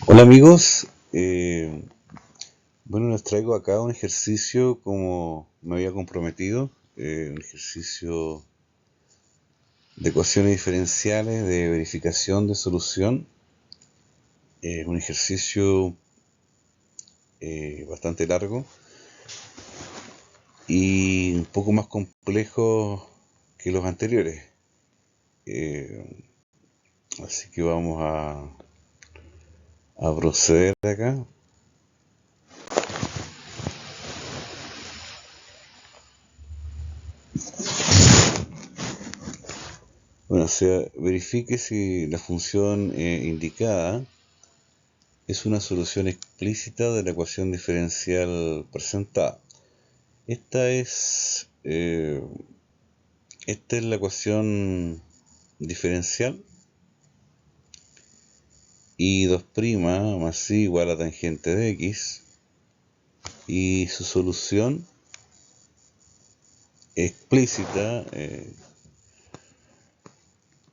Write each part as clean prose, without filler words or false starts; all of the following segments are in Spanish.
Hola amigos, bueno, les traigo acá un ejercicio como me había comprometido, un ejercicio de ecuaciones diferenciales, de verificación de solución. Un ejercicio bastante largo y un poco más complejo que los anteriores. Eh, Así que vamos a proceder acá. Bueno, o sea, verifique si la función indicada es una solución explícita de la ecuación diferencial presentada. Esta es, eh, esta es la ecuación diferencial y2' más i igual a tangente de x, y su solución explícita,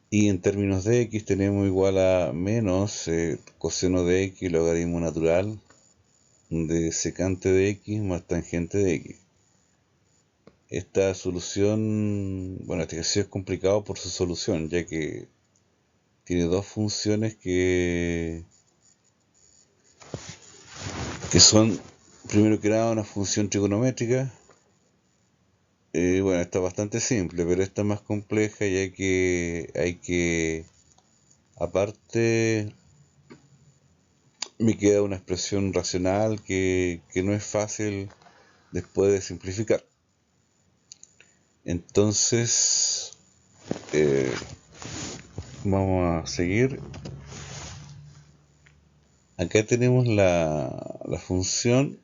y en términos de x tenemos igual a menos coseno de x logaritmo natural de secante de x más tangente de x. Esta solución, bueno, este ejercicio es complicado por su solución, ya que tiene dos funciones que son, primero que nada, una función trigonométrica. Bueno, está bastante simple, pero esta es más compleja y hay que, aparte, me queda una expresión racional que no es fácil después de simplificar. Entonces, eh, vamos a seguir. Acá tenemos la función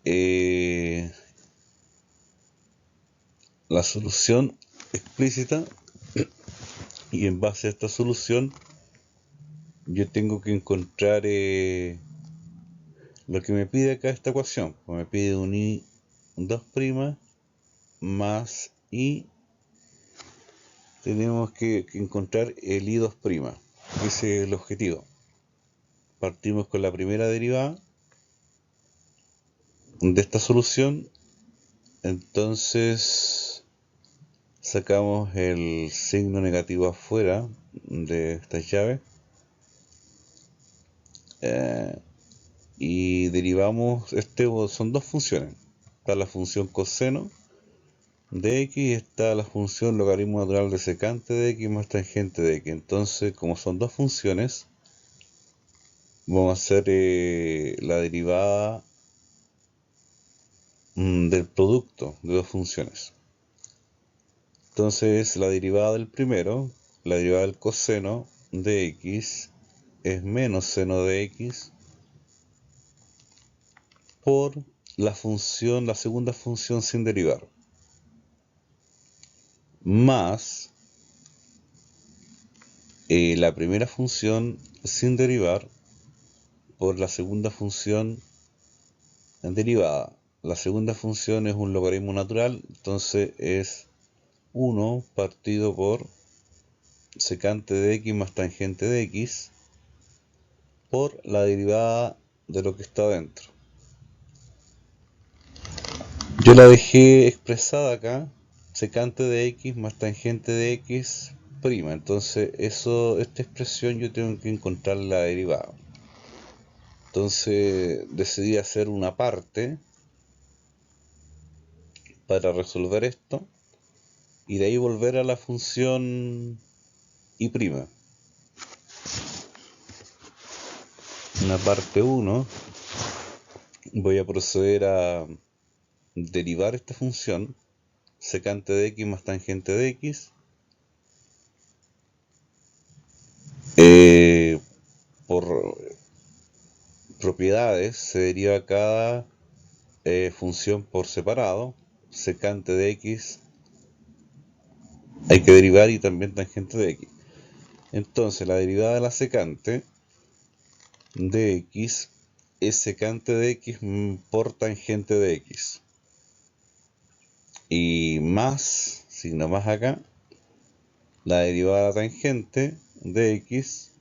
eh, la solución explícita, y en base a esta solución yo tengo que encontrar lo que me pide acá esta ecuación. Pues me pide un i2' más i, tenemos que encontrar el i2'. Ese es el objetivo. Partimos con la primera derivada de esta solución, entonces sacamos el signo negativo afuera de esta llave, y derivamos, son dos funciones. Está la función coseno de x y está la función logaritmo natural de secante de x más tangente de x. Entonces, como son dos funciones, vamos a hacer la derivada del producto de dos funciones. Entonces, la derivada del primero, la derivada del coseno de x, es menos seno de x por la segunda función sin derivar, más la primera función sin derivar por la segunda función derivada. La segunda función es un logaritmo natural, entonces es 1 partido por secante de x más tangente de x por la derivada de lo que está dentro. Yo la dejé expresada acá, secante de x más tangente de x prima. Entonces esta expresión yo tengo que encontrar la derivada. Entonces decidí hacer una parte para resolver esto y de ahí volver a la función y'. En la parte 1 voy a proceder a derivar esta función, secante de x más tangente de x, por propiedades se deriva cada función por separado. Secante de x hay que derivar y también tangente de x. Entonces la derivada de la secante de x es secante de x por tangente de x. Y más, signo más acá, la derivada tangente de x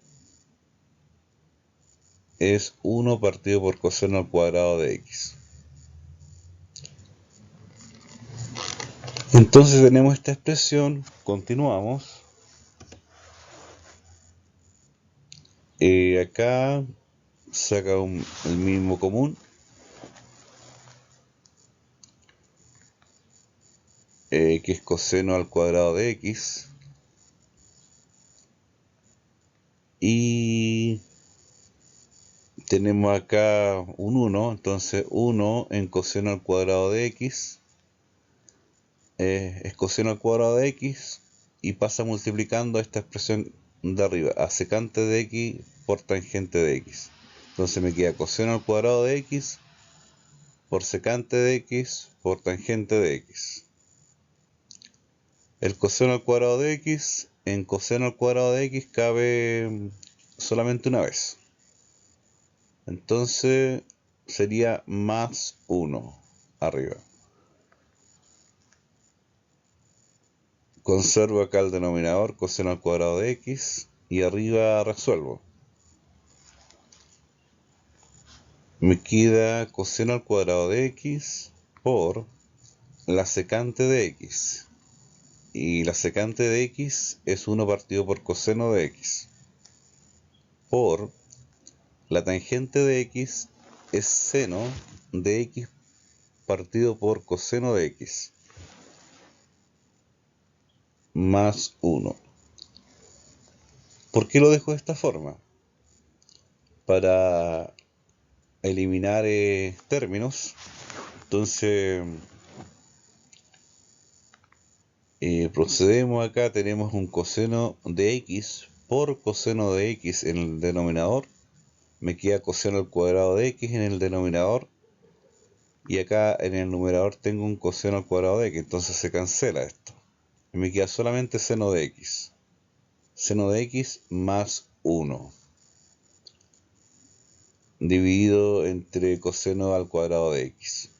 es 1 partido por coseno al cuadrado de x. Entonces tenemos esta expresión, continuamos. Acá saca el mínimo común. Que es coseno al cuadrado de x. Y tenemos acá un 1, entonces 1 en coseno al cuadrado de x es coseno al cuadrado de x y pasa multiplicando esta expresión de arriba, a secante de x por tangente de x. Entonces me queda coseno al cuadrado de x por secante de x por tangente de x. El coseno al cuadrado de x en coseno al cuadrado de x cabe solamente una vez. Entonces sería más 1 arriba. Conservo acá el denominador coseno al cuadrado de x y arriba resuelvo. Me queda coseno al cuadrado de x por la secante de x. Y la secante de x es 1 partido por coseno de x. Por la tangente de x es seno de x partido por coseno de x. Más 1. ¿Por qué lo dejo de esta forma? Para eliminar términos. Entonces procedemos acá, tenemos un coseno de x por coseno de x en el denominador. Me queda coseno al cuadrado de x en el denominador. Y acá en el numerador tengo un coseno al cuadrado de x, entonces se cancela esto. Y me queda solamente seno de x. Seno de x más 1. Dividido entre coseno al cuadrado de x.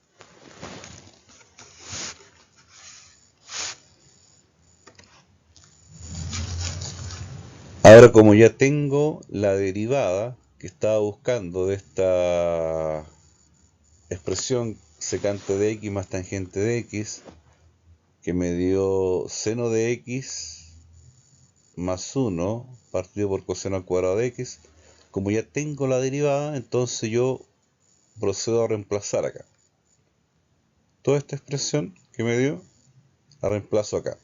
Ahora, como ya tengo la derivada que estaba buscando de esta expresión secante de x más tangente de x, que me dio seno de x más 1 partido por coseno al cuadrado de x, como ya tengo la derivada, entonces yo procedo a reemplazar acá. Toda esta expresión que me dio, la reemplazo acá.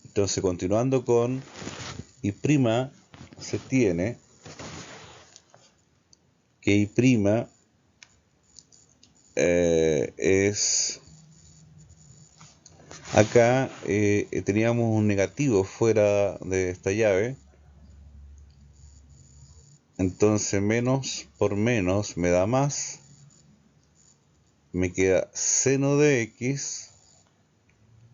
Entonces, continuando con y' se tiene que y' es acá teníamos un negativo fuera de esta llave, entonces menos por menos me da más, me queda seno de x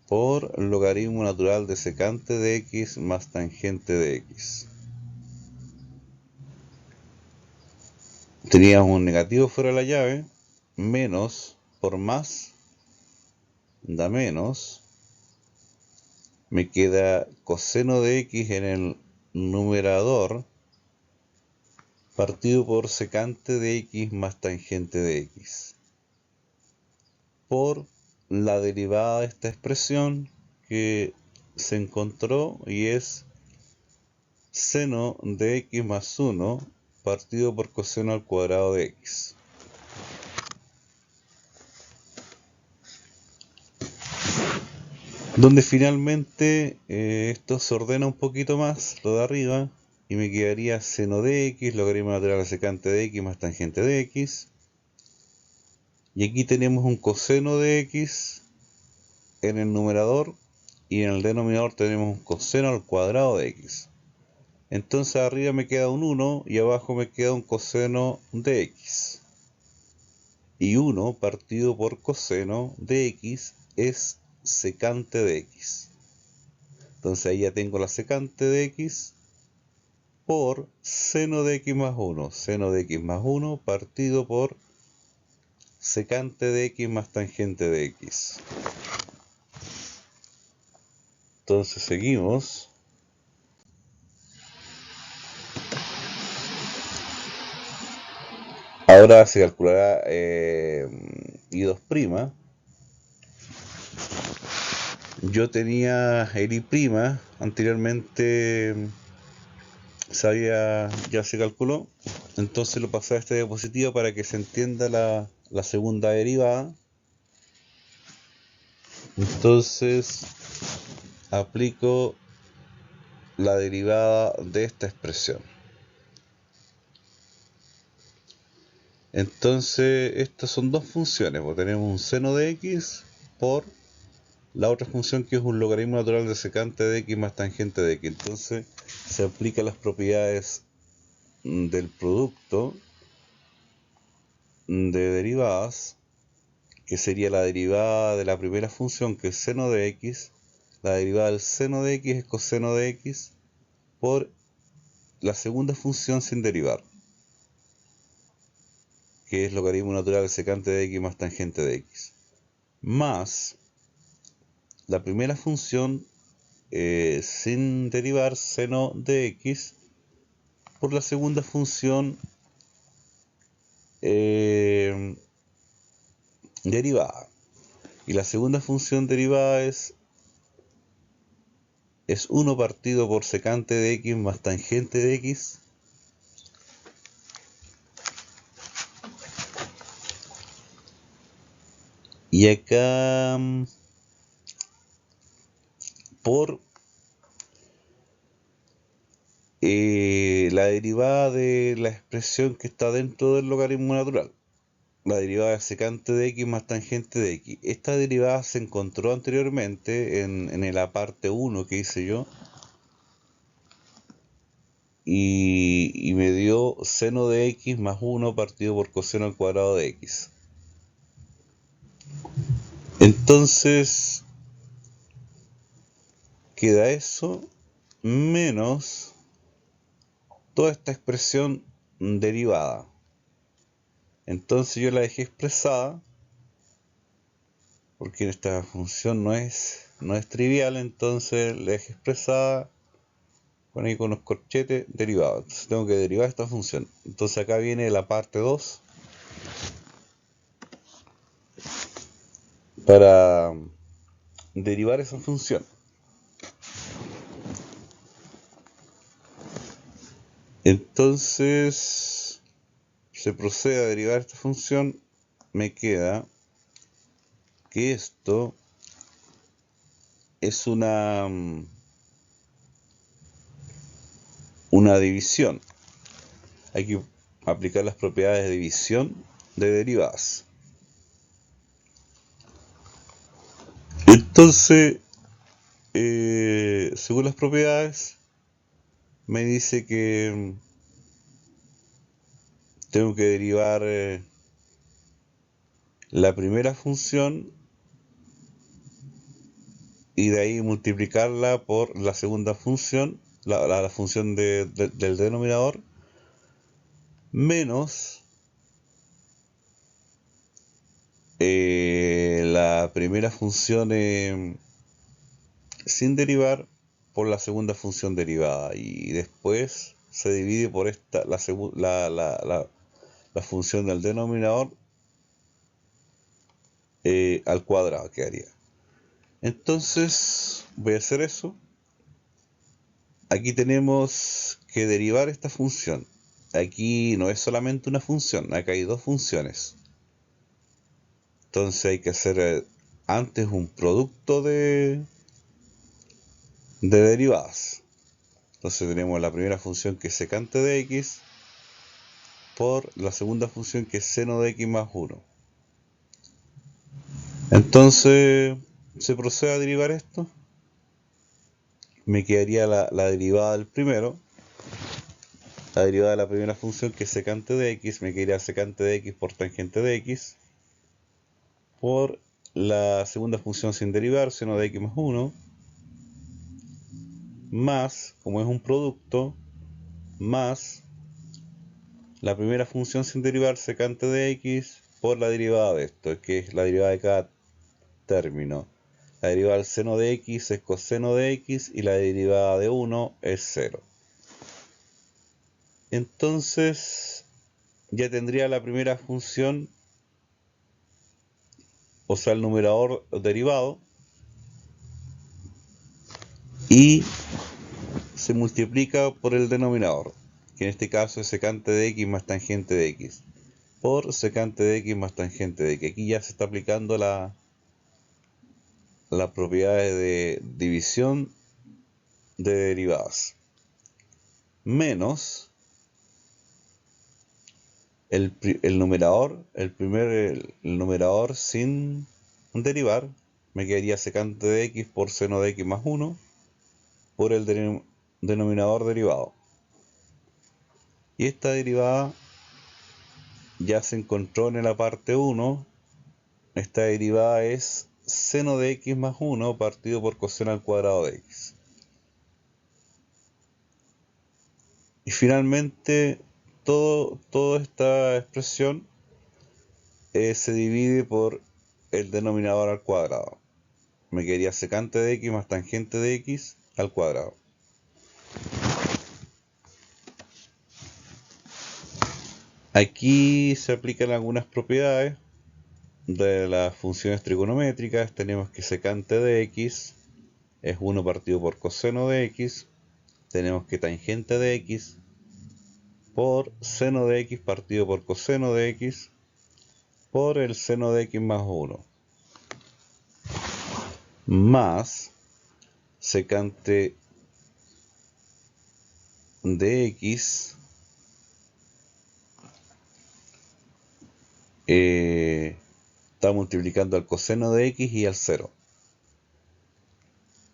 por logaritmo natural de secante de x más tangente de x. Teníamos un negativo fuera de la llave, menos por más da menos, me queda coseno de x en el numerador partido por secante de x más tangente de x, por la derivada de esta expresión que se encontró y es seno de x más 1 partido por coseno al cuadrado de x. Donde finalmente esto se ordena un poquito más, lo de arriba, y me quedaría seno de x, logaritmo natural de secante de x más tangente de x. Y aquí tenemos un coseno de x en el numerador y en el denominador tenemos un coseno al cuadrado de x. Entonces arriba me queda un 1 y abajo me queda un coseno de x. Y 1 partido por coseno de x es secante de x. Entonces ahí ya tengo la secante de x por seno de x más 1. Seno de x más 1 partido por secante de x más tangente de x. Entonces seguimos. Ahora se calculará I2'. Yo tenía el I', anteriormente ya se calculó, entonces lo pasé a esta diapositiva para que se entienda la segunda derivada. Entonces aplico la derivada de esta expresión. Entonces estas son dos funciones, pues tenemos un seno de x por la otra función que es un logaritmo natural de secante de x más tangente de x. Entonces se aplican las propiedades del producto de derivadas, que sería la derivada de la primera función, que es seno de x, la derivada del seno de x es coseno de x, por la segunda función sin derivar, que es logaritmo natural de secante de x más tangente de x, más la primera función sin derivar, seno de x, por la segunda función derivada. Y la segunda función derivada es 1 partido por secante de x más tangente de x. Y acá por la derivada de la expresión que está dentro del logaritmo natural, la derivada de secante de x más tangente de x. Esta derivada se encontró anteriormente en la parte 1 que hice yo, y me dio seno de x más 1 partido por coseno al cuadrado de x. Entonces queda eso menos toda esta expresión derivada. Entonces yo la dejé expresada porque esta función no es trivial, entonces la dejé expresada con ahí con los corchetes derivados. Entonces tengo que derivar esta función. Entonces acá viene la parte 2 para derivar esa función. Entonces se procede a derivar esta función. Me queda que esto es una división. Hay que aplicar las propiedades de división de derivadas. Entonces, según las propiedades, me dice que tengo que derivar la primera función y de ahí multiplicarla por la segunda función, la función del denominador, menos la primera función sin derivar por la segunda función derivada, y después se divide por esta la función del denominador al cuadrado quedaría. Entonces voy a hacer eso. Aquí tenemos que derivar esta función. Aquí no es solamente una función, acá hay dos funciones. Entonces hay que hacer antes un producto de derivadas. Entonces tenemos la primera función que es secante de x por la segunda función que es seno de x más 1. Entonces se procede a derivar esto. Me quedaría la derivada del primero. La derivada de la primera función que es secante de x, me quedaría secante de x por tangente de x, por la segunda función sin derivar, seno de x más 1, más, como es un producto, más la primera función sin derivar, secante de x, por la derivada de esto, que es la derivada de cada término. La derivada del seno de x es coseno de x y la derivada de 1 es 0. Entonces ya tendría la primera función, o sea el numerador derivado, y se multiplica por el denominador, que en este caso es secante de x más tangente de x, por secante de x más tangente de x. Aquí ya se está aplicando las propiedades de división de derivadas. Menos el numerador, el numerador sin derivar, me quedaría secante de x por seno de x más 1 por el denominador derivado. Y esta derivada ya se encontró en la parte 1. Esta derivada es seno de x más 1 partido por coseno al cuadrado de x. Y finalmente, toda esta expresión se divide por el denominador al cuadrado. Me quedaría secante de x más tangente de x al cuadrado. Aquí se aplican algunas propiedades de las funciones trigonométricas. Tenemos que secante de x es 1 partido por coseno de x. Tenemos que tangente de x por seno de x partido por coseno de x por el seno de x más 1 más secante de x está multiplicando al coseno de x y al 0.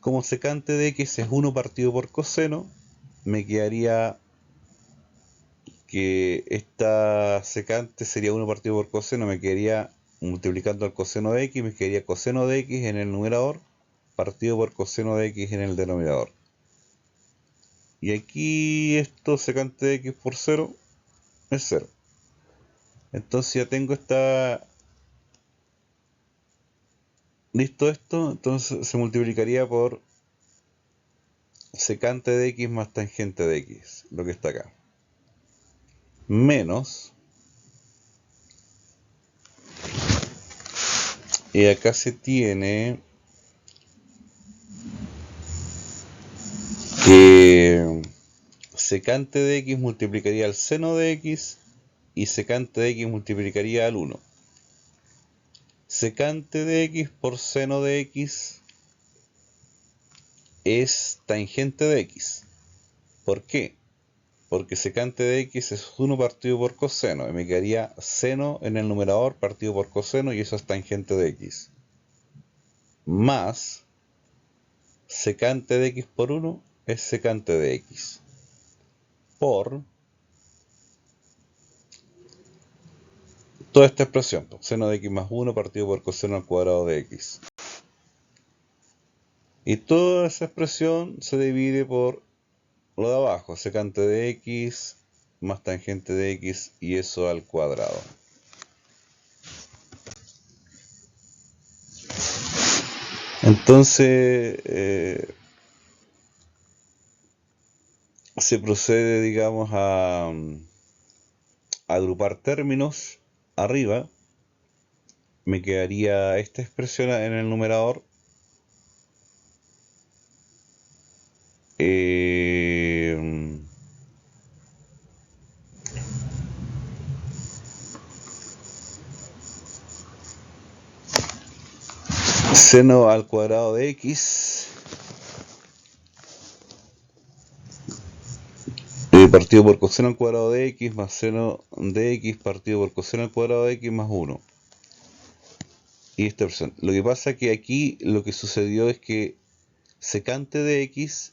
Como secante de x es 1 partido por coseno, me quedaría que esta secante sería 1 partido por coseno, me quedaría multiplicando al coseno de x, me quedaría coseno de x en el numerador partido por coseno de x en el denominador. Y aquí esto secante de x por 0 es 0. Entonces ya tengo listo esto, entonces se multiplicaría por secante de x más tangente de x, lo que está acá. Menos, y acá se tiene secante de x multiplicaría al seno de x y secante de x multiplicaría al 1. Secante de x por seno de x es tangente de x. ¿Por qué? Porque secante de x es 1 partido por coseno, y me quedaría seno en el numerador partido por coseno, y eso es tangente de x. Más secante de x por 1 es secante de x. Por toda esta expresión, seno de x más 1 partido por coseno al cuadrado de x. Y toda esa expresión se divide por lo de abajo, secante de x más tangente de x y eso al cuadrado. Entonces se procede, digamos, a agrupar términos arriba. Me quedaría esta expresión en el numerador. Seno al cuadrado de x partido por coseno al cuadrado de x más seno de x partido por coseno al cuadrado de x más 1. Y esta expresión. Lo que pasa es que aquí lo que sucedió es que secante de x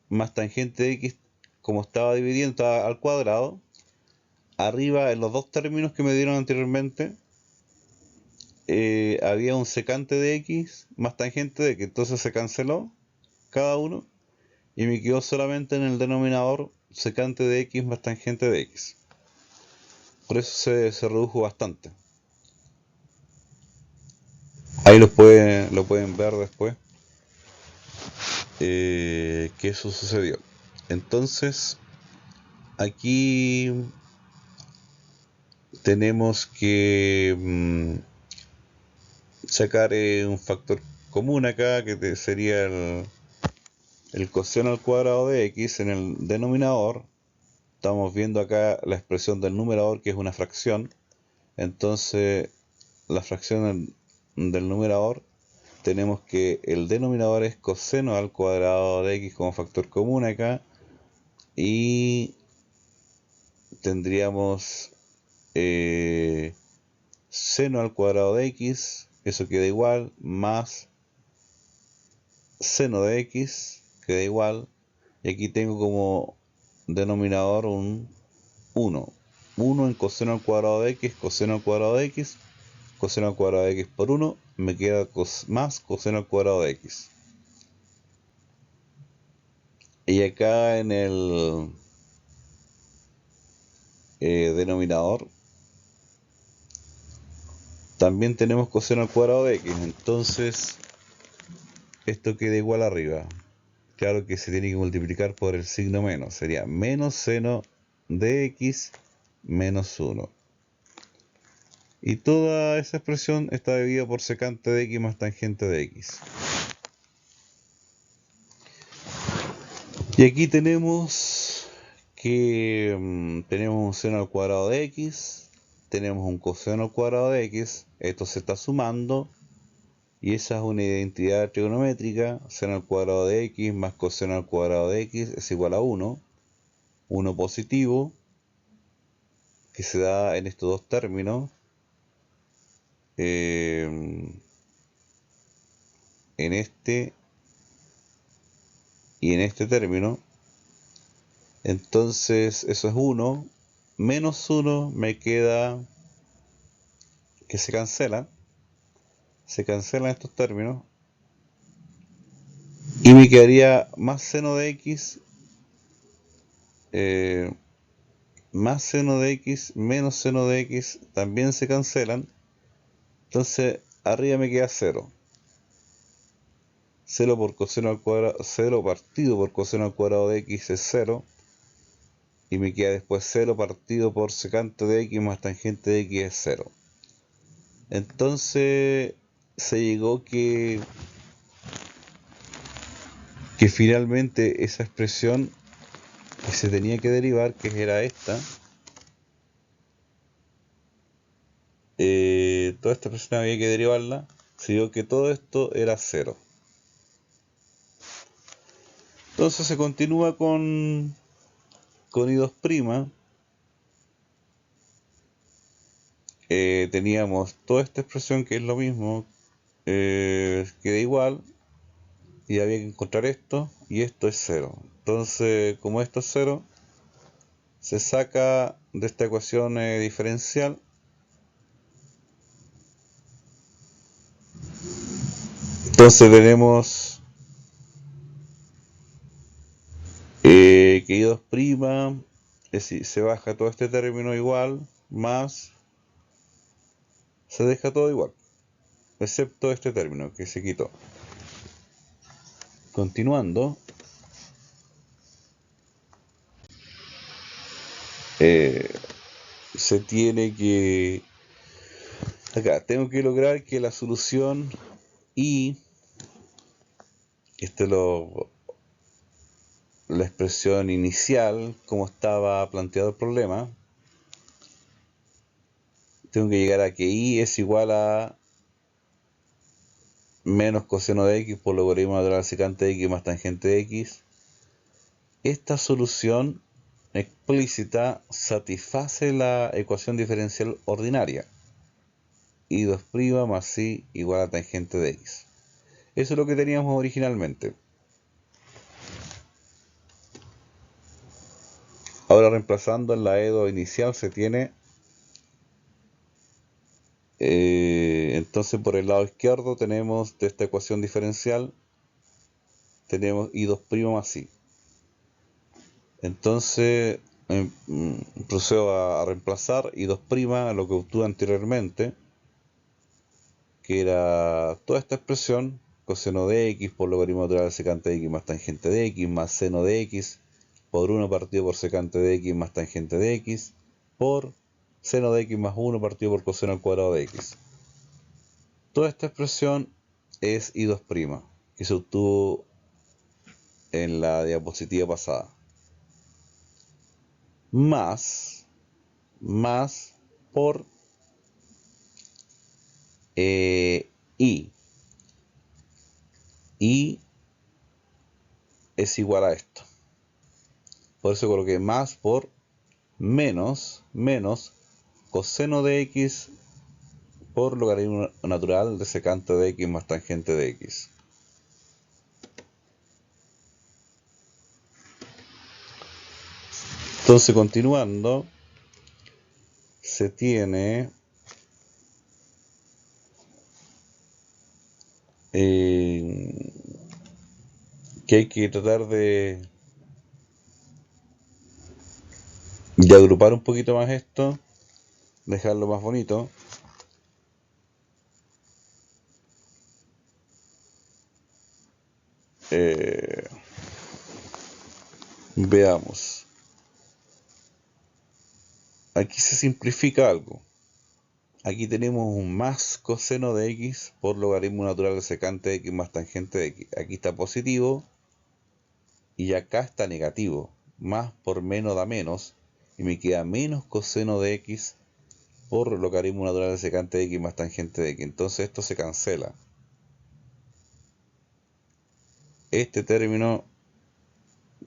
más tangente de x, como estaba dividiendo, estaba al cuadrado, arriba en los dos términos que me dieron anteriormente, había un secante de x más tangente de x, entonces se canceló cada uno y me quedó solamente en el denominador secante de x más tangente de x. Por eso se redujo bastante. Ahí lo pueden ver después que eso sucedió. Entonces aquí tenemos que sacar un factor común acá, que sería el coseno al cuadrado de x en el denominador. Estamos viendo acá la expresión del numerador, que es una fracción. Entonces, la fracción del numerador, tenemos que el denominador es coseno al cuadrado de x como factor común acá. Y tendríamos seno al cuadrado de x, eso queda igual, más seno de x, queda igual. Y aquí tengo como denominador un 1. 1 en coseno al cuadrado de x, coseno al cuadrado de x, coseno al cuadrado de x por 1, me queda más coseno al cuadrado de x. Y acá en el denominador también tenemos coseno al cuadrado de x, entonces esto queda igual arriba. Claro que se tiene que multiplicar por el signo menos, sería menos seno de x menos 1. Y toda esa expresión está dividida por secante de x más tangente de x. Y aquí tenemos que tenemos un seno al cuadrado de x, tenemos un coseno al cuadrado de x, esto se está sumando, y esa es una identidad trigonométrica. Seno al cuadrado de x más coseno al cuadrado de x es igual a 1, 1 positivo, que se da en estos dos términos, en este y en este término. Entonces eso es 1, menos 1 me queda que se cancelan estos términos, y me quedaría más seno de x, más seno de x, menos seno de x, también se cancelan. Entonces arriba me queda 0. 0 por coseno al cuadrado, 0 partido por coseno al cuadrado de x es 0. Y me queda después 0 partido por secante de x más tangente de x es 0. Entonces se llegó que finalmente esa expresión que se tenía que derivar, que era esta, toda esta expresión había que derivarla, se dio que todo esto era 0. Entonces se continúa con I2'. Teníamos toda esta expresión que es lo mismo, queda igual, y había que encontrar esto, y esto es 0. Entonces, como esto es 0, se saca de esta ecuación diferencial. Entonces tenemos que I2', es decir, se baja todo este término igual, más se deja todo igual, excepto este término que se quitó. Continuando, se tiene que, acá tengo que lograr que la solución y la expresión inicial, como estaba planteado el problema, tengo que llegar a que y es igual a menos coseno de x por logaritmo natural secante de x más tangente de x. Esta solución explícita satisface la ecuación diferencial ordinaria, I2' más i igual a tangente de x. Eso es lo que teníamos originalmente. Ahora, reemplazando en la EDO inicial, se tiene entonces por el lado izquierdo tenemos de esta ecuación diferencial, tenemos I2' más i. Entonces procedo a reemplazar I2', lo que obtuve anteriormente, que era toda esta expresión, coseno de x por logaritmo natural secante de x más tangente de x, más seno de x por 1 partido por secante de x más tangente de x, por seno de x más 1 partido por coseno al cuadrado de x. Toda esta expresión es I2', que se obtuvo en la diapositiva pasada. Más por I. I es igual a esto. Por eso coloqué más por menos coseno de x por logaritmo natural de secante de x más tangente de x. Entonces, continuando, se tiene que hay que tratar de agrupar un poquito más esto, dejarlo más bonito. Veamos. Aquí se simplifica algo. Aquí tenemos un más coseno de x por logaritmo natural de secante de x más tangente de x. Aquí está positivo y acá está negativo. Más por menos da menos y me queda menos coseno de x por logaritmo natural de secante de x más tangente de x. Entonces esto se cancela. Este término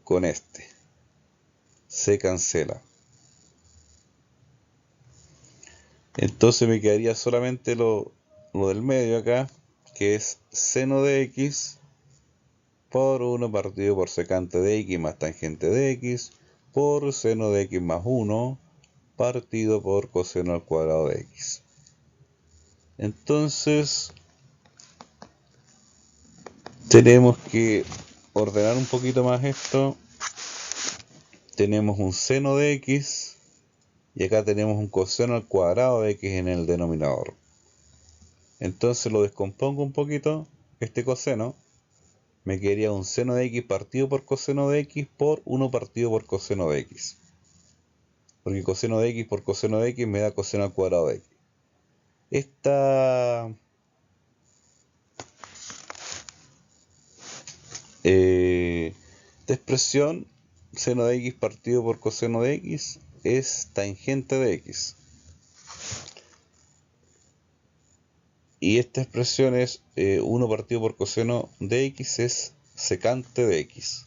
con este se cancela. Entonces me quedaría solamente lo del medio acá, que es seno de x por 1 partido por secante de x más tangente de x por seno de x más 1 partido por coseno al cuadrado de x. Entonces tenemos que ordenar un poquito más esto. Tenemos un seno de x y acá tenemos un coseno al cuadrado de x en el denominador. Entonces lo descompongo un poquito, este coseno. Me quedaría un seno de x partido por coseno de x por 1 partido por coseno de x. Porque coseno de x por coseno de x me da coseno al cuadrado de x. Esta expresión, seno de x partido por coseno de x, es tangente de x. Y esta expresión es 1 partido por coseno de x es secante de x.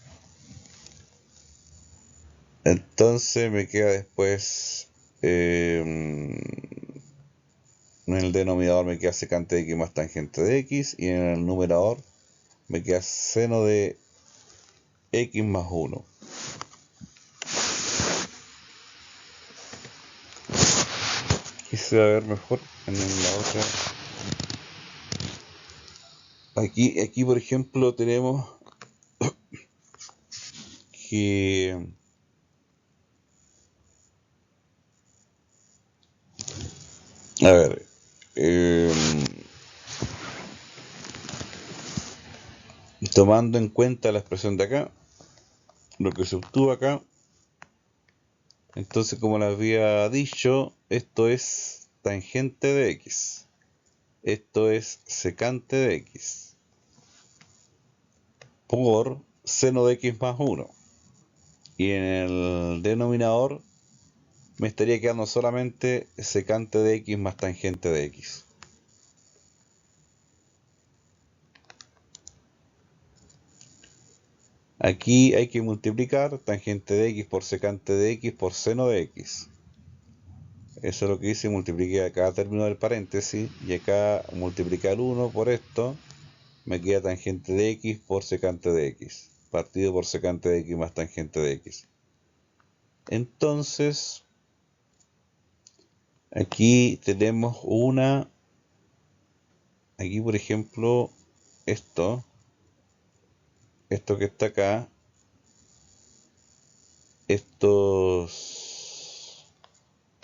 Entonces me queda después en el denominador me queda secante de x más tangente de x y en el numerador me queda seno de x más 1. Aquí se va a ver mejor en la otra. Aquí por ejemplo tenemos que a ver, tomando en cuenta la expresión de acá, lo que se obtuvo acá, entonces como les había dicho, esto es tangente de x, esto es secante de x, por seno de x más 1. Y en el denominador me estaría quedando solamente secante de x más tangente de x. Aquí hay que multiplicar tangente de x por secante de x por seno de x. Eso es lo que hice, multipliqué a cada término del paréntesis y acá multiplicar 1 por esto, me queda tangente de x por secante de x, partido por secante de x más tangente de x. Entonces, aquí tenemos aquí por ejemplo, esto que está acá, estos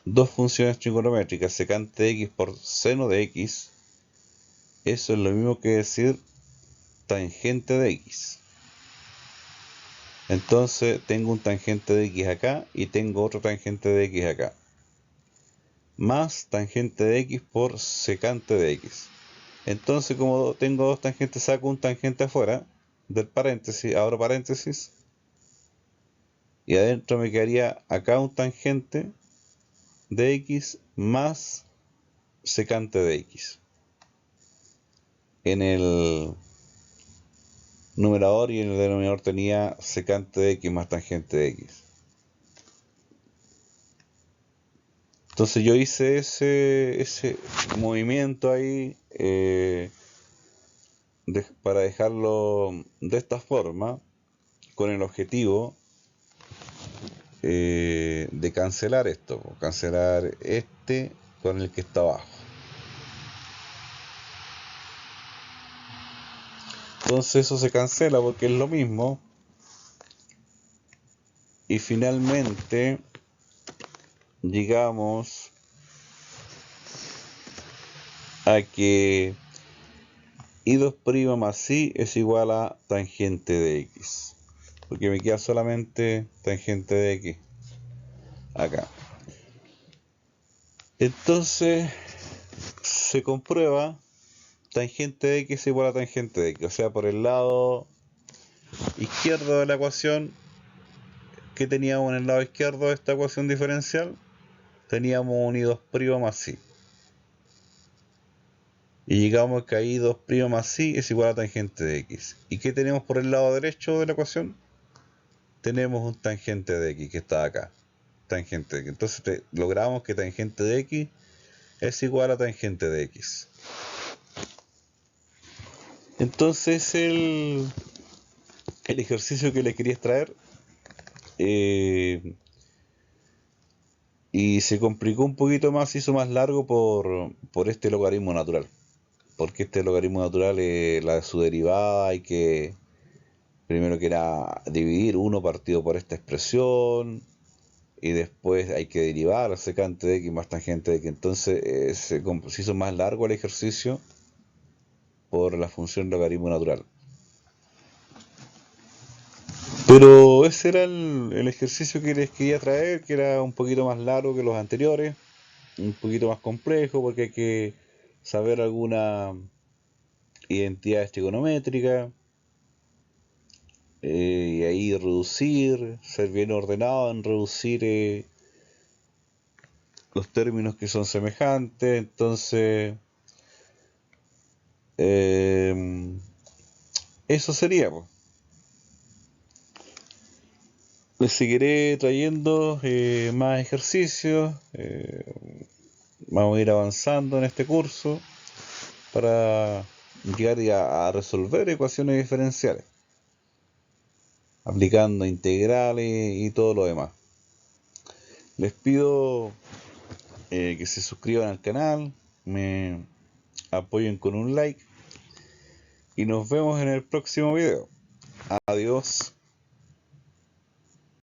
dos funciones trigonométricas, secante de x por seno de x, eso es lo mismo que decir tangente de x. Entonces tengo un tangente de x acá y tengo otro tangente de x acá. más tangente de x por secante de x. Entonces, como tengo dos tangentes, saco un tangente afuera del paréntesis, abro paréntesis, y adentro me quedaría acá un tangente de x más secante de x. En el numerador y en el denominador tenía secante de x más tangente de x. Entonces yo hice ese movimiento ahí para dejarlo de esta forma, con el objetivo de cancelar esto, cancelar este con el que está abajo. Entonces eso se cancela porque es lo mismo. Y finalmente llegamos a que i2' más i es igual a tangente de x. Porque me queda solamente tangente de x acá. Entonces se comprueba tangente de x igual a tangente de x. O sea, por el lado izquierdo de la ecuación, que teníamos en el lado izquierdo de esta ecuación diferencial, teníamos un i2' más i. Y llegamos a que i2' más i es igual a tangente de x. ¿Y qué tenemos por el lado derecho de la ecuación? Tenemos un tangente de x que está acá. Tangente de x. Entonces logramos que tangente de x es igual a tangente de x. Entonces el ejercicio que les quería extraer, y se complicó un poquito más, se hizo más largo por este logaritmo natural. Porque este logaritmo natural, la de su derivada, hay que primero que era dividir 1 partido por esta expresión, y después hay que derivar la secante de x más tangente de x. Entonces se hizo más largo el ejercicio por la función logaritmo natural. Pero ese era el ejercicio que les quería traer, que era un poquito más largo que los anteriores, un poquito más complejo porque hay que saber alguna identidad trigonométrica, y ahí reducir, ser bien ordenado en reducir los términos que son semejantes. Entonces eso sería, pues. Les seguiré trayendo más ejercicios. Vamos a ir avanzando en este curso para llegar a resolver ecuaciones diferenciales, aplicando integrales y todo lo demás. Les pido que se suscriban al canal, me apoyen con un like y nos vemos en el próximo video. Adiós.